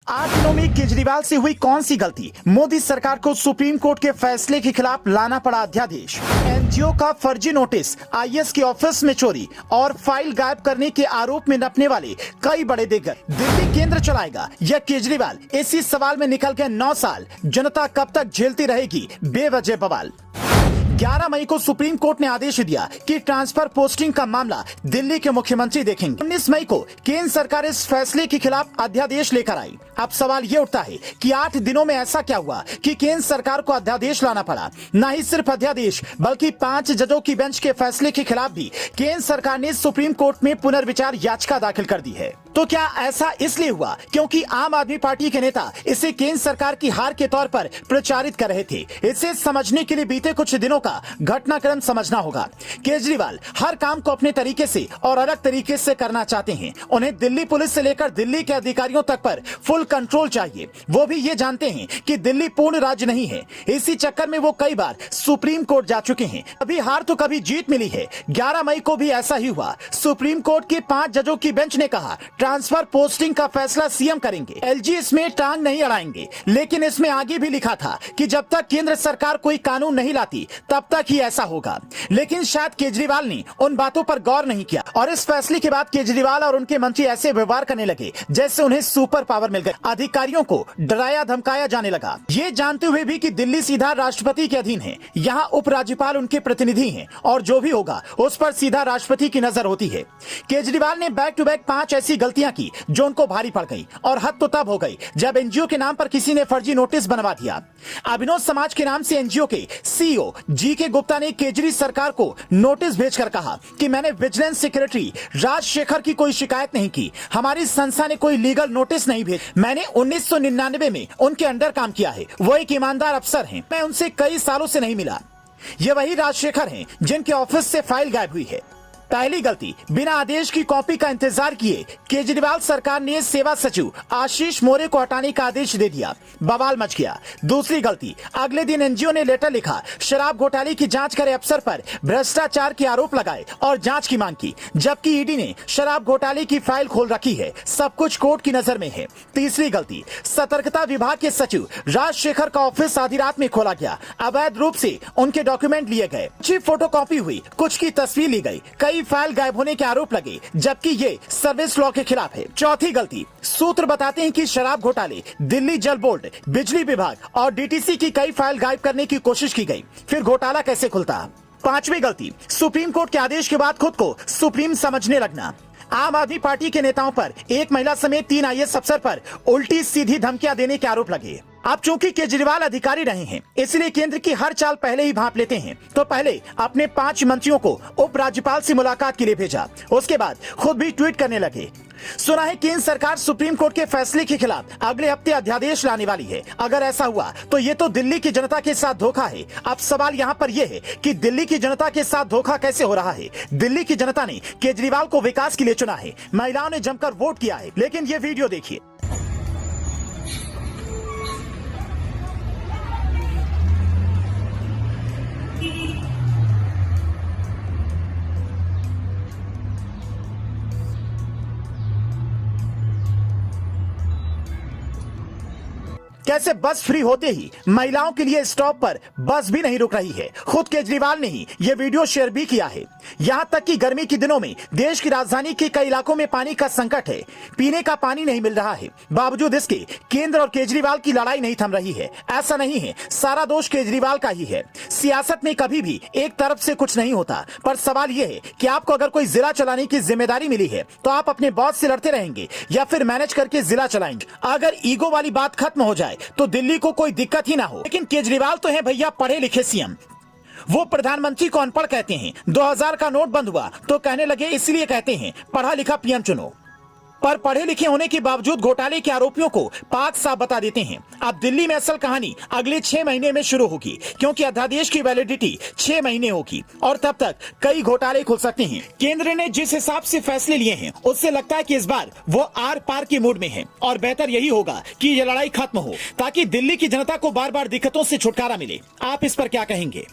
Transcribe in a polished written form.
8 दिनों में केजरीवाल से हुई कौन सी गलती? मोदी सरकार को सुप्रीम कोर्ट के फैसले के खिलाफ लाना पड़ा अध्यादेश। एनजीओ का फर्जी नोटिस, आईएएस के ऑफिस में चोरी और फाइल गायब करने के आरोप में नपने वाले कई बड़े दिग्गज। दिल्ली केंद्र चलाएगा या केजरीवाल? इसी सवाल में निकल गए 9 साल। जनता कब तक झेलती रहेगी बेवजह बवाल? 11 मई को सुप्रीम कोर्ट ने आदेश दिया कि ट्रांसफर पोस्टिंग का मामला दिल्ली के मुख्यमंत्री देखेंगे। 19 मई को केंद्र सरकार इस फैसले के खिलाफ अध्यादेश लेकर आई। अब सवाल ये उठता है कि 8 दिनों में ऐसा क्या हुआ कि केंद्र सरकार को अध्यादेश लाना पड़ा? न ही सिर्फ अध्यादेश बल्कि 5 जजों की बेंच के फैसले के खिलाफ भी केंद्र सरकार ने सुप्रीम कोर्ट में पुनर्विचार याचिका दाखिल कर दी है। तो क्या ऐसा इसलिए हुआ क्योंकि आम आदमी पार्टी के नेता इसे केंद्र सरकार की हार के तौर पर प्रचारित कर रहे थे? इसे समझने के लिए बीते कुछ दिनों का घटनाक्रम समझना होगा। केजरीवाल हर काम को अपने तरीके से और अलग तरीके से करना चाहते हैं। उन्हें दिल्ली पुलिस से लेकर दिल्ली के अधिकारियों तक पर फुल कंट्रोल चाहिए। वो भी ये जानते हैं कि दिल्ली पूर्ण राज्य नहीं है। इसी चक्कर में वो कई बार सुप्रीम कोर्ट जा चुके हैं। कभी हार तो कभी जीत मिली है। 11 मई को भी ऐसा ही हुआ। सुप्रीम कोर्ट के 5 जजों की बेंच ने कहा ट्रांसफर पोस्टिंग का फैसला सीएम करेंगे। एलजी इसमें टांग नहीं अड़ाएंगे, लेकिन इसमें आगे भी लिखा था कि जब तक केंद्र सरकार कोई कानून नहीं लाती तब तक ही ऐसा होगा। लेकिन शायद केजरीवाल ने उन बातों पर गौर नहीं किया और इस फैसले के बाद केजरीवाल और उनके मंत्री ऐसे व्यवहार करने लगे जैसे उन्हें सुपर पावर मिल गई। अधिकारियों को डराया धमकाया जाने लगा, ये जानते हुए भी कि दिल्ली सीधा राष्ट्रपति के अधीन है। यहाँ उपराज्यपाल उनके प्रतिनिधि हैं और जो भी होगा उस पर सीधा राष्ट्रपति की नजर होती है। केजरीवाल ने बैक टू बैक 5 ऐसी गलतियां की जो उनको भारी पड़ गई और हद तो तब हो गई जब एनजीओ के नाम पर किसी ने फर्जी नोटिस बनवा दिया। अभिनव समाज के नाम से एनजीओ के सीईओ जीके गुप्ता ने केजरी सरकार को नोटिस भेजकर कहा कि मैंने विजिलेंस सेक्रेटरी राजशेखर की कोई शिकायत नहीं की, हमारी संस्था ने कोई लीगल नोटिस नहीं भेज, मैंने 1999 में उनके अंडर काम किया है, वो एक ईमानदार अफसर हैं, मैं उनसे कई सालों से नहीं मिला। ये वही राजशेखर हैं जिनके ऑफिस से फाइल गायब हुई है। पहली गलती, बिना आदेश की कॉपी का इंतजार किए केजरीवाल सरकार ने सेवा सचिव आशीष मोरे को हटाने का आदेश दे दिया, बवाल मच गया। दूसरी गलती, अगले दिन एनजीओ ने लेटर लिखा, शराब घोटाले की जांच करे अफसर पर भ्रष्टाचार के आरोप लगाए और जांच की मांग की, जबकि ईडी ने शराब घोटाले की फाइल खोल रखी है। सब कुछ कोर्ट की नजर में है। तीसरी गलती, सतर्कता विभाग के सचिव राजशेखर का ऑफिस आधी रात में खोला गया, अवैध रूप से उनके डॉक्यूमेंट लिए गए, कुछ फोटोकॉपी हुई, कुछ की तस्वीर ली गई, कई फाइल गायब होने के आरोप लगे, जबकि ये सर्विस लॉ के खिलाफ है। चौथी गलती, सूत्र बताते हैं कि शराब घोटाले, दिल्ली जल बोर्ड, बिजली विभाग और डीटीसी की कई फाइल गायब करने की कोशिश की गई, फिर घोटाला कैसे खुलता? पांचवी गलती, सुप्रीम कोर्ट के आदेश के बाद खुद को सुप्रीम समझने लगना। आम आदमी पार्टी के नेताओं पर, एक महिला समेत 3 आईएएस अफसर पर उल्टी सीधी धमकियां देने के आरोप लगे। अब चूंकि केजरीवाल अधिकारी रहे हैं, इसलिए केंद्र की हर चाल पहले ही भांप लेते हैं। तो पहले अपने 5 मंत्रियों को उपराज्यपाल से मुलाकात के लिए भेजा, उसके बाद खुद भी ट्वीट करने लगे। सुना है केंद्र सरकार सुप्रीम कोर्ट के फैसले के खिलाफ अगले हफ्ते अध्यादेश लाने वाली है। अगर ऐसा हुआ तो ये तो दिल्ली की जनता के साथ धोखा है। अब सवाल यहाँ पर यह है कि दिल्ली की जनता के साथ धोखा कैसे हो रहा है? दिल्ली की जनता ने केजरीवाल को विकास के लिए चुना है, महिलाओं ने जमकर वोट किया है। लेकिन ये वीडियो देखिए। कैसे बस फ्री होते ही महिलाओं के लिए स्टॉप पर बस भी नहीं रुक रही है। खुद केजरीवाल ने ही ये वीडियो शेयर भी किया है। यहाँ तक कि गर्मी के दिनों में देश की राजधानी के कई इलाकों में पानी का संकट है, पीने का पानी नहीं मिल रहा है। बावजूद इसके केंद्र और केजरीवाल की लड़ाई नहीं थम रही है। ऐसा नहीं है, सारा दोष केजरीवाल का ही है। सियासत में कभी भी एक तरफ से कुछ नहीं होता। पर सवाल यह है कि आपको अगर कोई जिला चलाने की जिम्मेदारी मिली है तो आप अपने बॉस से लड़ते रहेंगे या फिर मैनेज करके जिला चलाएंगे। अगर ईगो वाली बात खत्म हो जाए तो दिल्ली को कोई दिक्कत ही ना हो। लेकिन केजरीवाल तो है भैया पढ़े लिखे सीएम। वो प्रधानमंत्री को अनपढ़ कहते हैं। 2000 का नोट बंद हुआ तो कहने लगे इसलिए कहते हैं पढ़ा लिखा पीएम चुनो। पर पढ़े लिखे होने के बावजूद घोटाले के आरोपियों को पाक साफ बता देते हैं। अब दिल्ली में असल कहानी अगले 6 महीने में शुरू होगी, क्योंकि अध्यादेश की वैलिडिटी 6 महीने होगी और तब तक कई घोटाले खुल सकते हैं। केंद्र ने जिस हिसाब से फैसले लिए हैं उससे लगता है कि इस बार वो आर पार के मूड में है और बेहतर यही होगा कि ये लड़ाई खत्म हो, ताकि दिल्ली की जनता को बार बार दिक्कतों से छुटकारा मिले। आप इस पर क्या कहेंगे?